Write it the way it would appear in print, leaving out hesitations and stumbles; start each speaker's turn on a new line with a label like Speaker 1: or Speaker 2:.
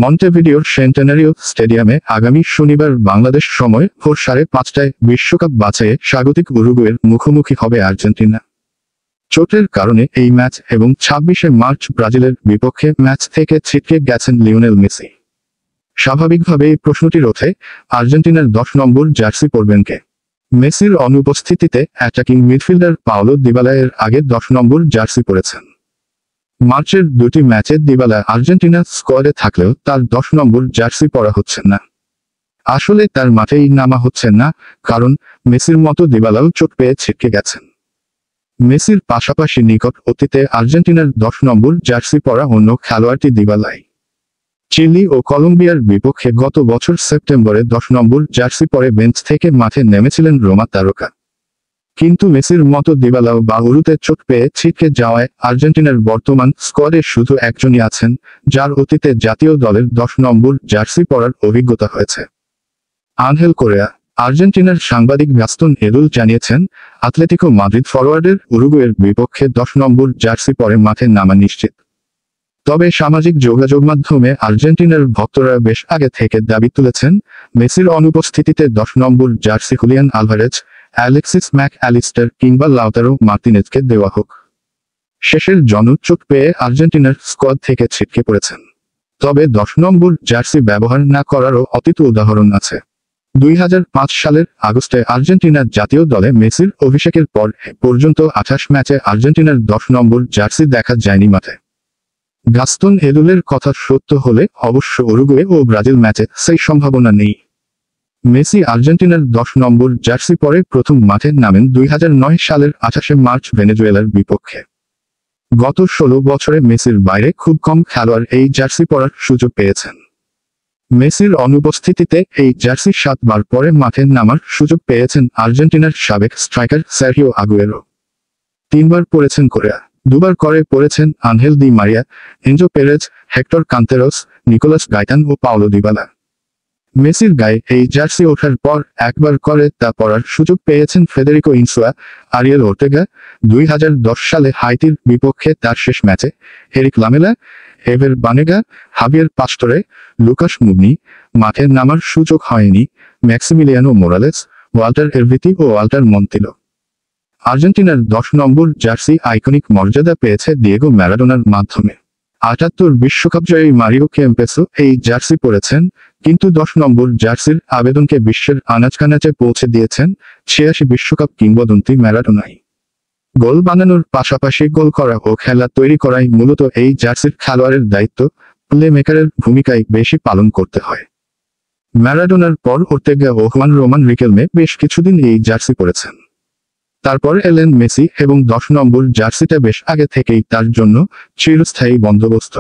Speaker 1: মন্টেভিডিওর সেন্টেনারিও স্টেডিয়ামে আগামী শনিবার বাংলাদেশ সময় ভোর 5:30টায় বিশ্বকাপ বাছাইয়ে স্বাগতিক উরুগুয়ের মুখোমুখি হবে আর্জেন্টিনা। চোটের কারণে এই ম্যাচ এবং 26শে মার্চ ব্রাজিলের বিপক্ষে ম্যাচ থেকে ছিটকে গেছেন লিওনেল মেসি। স্বাভাবিকভাবেই প্রশ্নটি ওঠে, আর্জেন্টিনার 10 নম্বর জার্সি পরবেন কে? মেসির অনুপস্থিতিতে অ্যাটাকিং মিডফিল্ডার পাওলো দিবালা এর আগে 10 নম্বর জার্সি পরেছেন। মার্চের দুটি ম্যাচে দিবালা আর্জেন্টিনা স্কোয়াডে থাকলেও তার 10 নম্বর জার্সি পরা হচ্ছে না। আসলে তার মাঠেই নামা হচ্ছে না, কারণ মেসির মতো দিবালাও চোট পেয়ে ছিটকে গেছেন। মেসির পাশাপাশি নিকট অতীতে আর্জেন্টিনার 10 নম্বর জার্সি পরা অন্য খেলোয়াড়টি দিবালাই। চিলি ও কলম্বিয়ার বিপক্ষে গত বছর সেপ্টেম্বরে 10 নম্বর জার্সি পরে বেঞ্চ থেকে মাঠে নেমেছিলেন রোমা তারকা। কিন্তু মেসির মতো দিবালাও বা উরুতে চোট পেয়ে ছিটকে যাওয়ায় আর্জেন্টিনার বর্তমান স্কোয়াডে শুধু একজনই আছেন, যার অতীতে জাতীয় দলের 10 নম্বর জার্সি পরার অভিজ্ঞতা হয়েছে। Angel Correa. আর্জেন্টিনার সাংবাদিক গাস্তন এদুল জানিয়েছেন, আতলেতিকো মাদ্রিদ ফরোয়ার্ডের উরুগুয়ের বিপক্ষে 10 নম্বর জার্সি পরে মাঠে নামা নিশ্চিত। তবে সামাজিক যোগাযোগ মাধ্যমে আর্জেন্টিনার ভক্তরা বেশ আগে থেকে দাবি তুলেছেন, মেসির অনুপস্থিতিতে 10 নম্বর jersey Julian Alvarez, Alexis Mac Allister কিংবা লাউতারো মার্তিনেজকে দেওয়া হোক। শেষের জন চোট পেয়ে আর্জেন্টিনার স্কোয়াড থেকে ছিটকে পড়েছেন। তবে 10 নম্বর জার্সি ব্যবহার না করারও অতীত উদাহরণ আছে। 2005 সালের আগস্টে আর্জেন্টিনার জাতীয় দলে মেসির অভিষেকের পর পর্যন্ত 28 ম্যাচে আর্জেন্টিনার 10 নম্বর জার্সি দেখা যায়নি মাঠে। গাস্তন এদুলের কথা সত্য হলে অবশ্য উরুগুয়ে ও ব্রাজিল ম্যাচে সেই সম্ভাবনা নেই। মেসি আর্জেন্টিনার 10 নম্বর জার্সি পরে প্রথম মাঠে নামেন 2009 সালের 28শে মার্চ ভেনেজুয়েলার বিপক্ষে। গত 16 বছরে মেসির বাইরে খুব কম খেলোয়াড় এই জার্সি পরার সুযোগ পেয়েছেন। মেসির অনুপস্থিতিতে এই জার্সি 7 বার পরে মাঠে নামার সুযোগ পেয়েছেন আর্জেন্টিনার সাবেক স্ট্রাইকার সার্হিও আগুয়েরো। 3 বার পরেছেন কোরেয়া, 2 বার করে পরেছেন Angel di Maria, Enzo Perez, Hector Canteros, Nicolas Gaitan ও পাওলো দিবালা। মেসির গায়ে এই জার্সি ওঠার পর একবার করে তা পরার সুযোগ পেয়েছেন ফেদেরিকো ইনসুয়া, আরিয়েল ওর্তেগা, 2010 সালে হাইতির বিপক্ষে তার শেষ ম্যাচে, এরিক লামেলা, এভের বানেগা, হাবিয়ের পাস্টোরে, লুকাস মুগনি। মাঠে নামার সুযোগ হয়নি ম্যাক্সিমিলিয়ানো মোরালেস, ওয়াল্টার এরভিতি ও ওয়াল্টার মন্তিলো। আর্জেন্টিনার 10 নম্বর জার্সি আইকনিক মর্যাদা পেয়েছে দিয়েগো ম্যারাডোনার মাধ্যমে। 78 বিশ্বকাপজয়ী মারিও কেম্পেসও এই জার্সি পরেছেন, কিন্তু 10 নম্বর জার্সির আবেদনকে বিশ্বের আনাচকানাচে পৌঁছে দিয়েছেন 86 বিশ্বকাপ কিংবদন্তি ম্যারাডোনাই। গোল বানানোর পাশাপাশি গোল করা ও খেলা তৈরি করাই মূলত এই জার্সির খেলোয়াড়ের দায়িত্ব, প্লে মেকারের ভূমিকায় বেশি পালন করতে হয়। ম্যারাডোনার পর ওর্তেগা ও হুয়ান রোমান রিকেলমে বেশ কিছুদিন এই জার্সি পরেছেন। তারপর এলেন মেসি এবং 10 নম্বর জার্সিটা বেশ আগে থেকেই তার জন্য চিরস্থায়ী বন্দোবস্ত।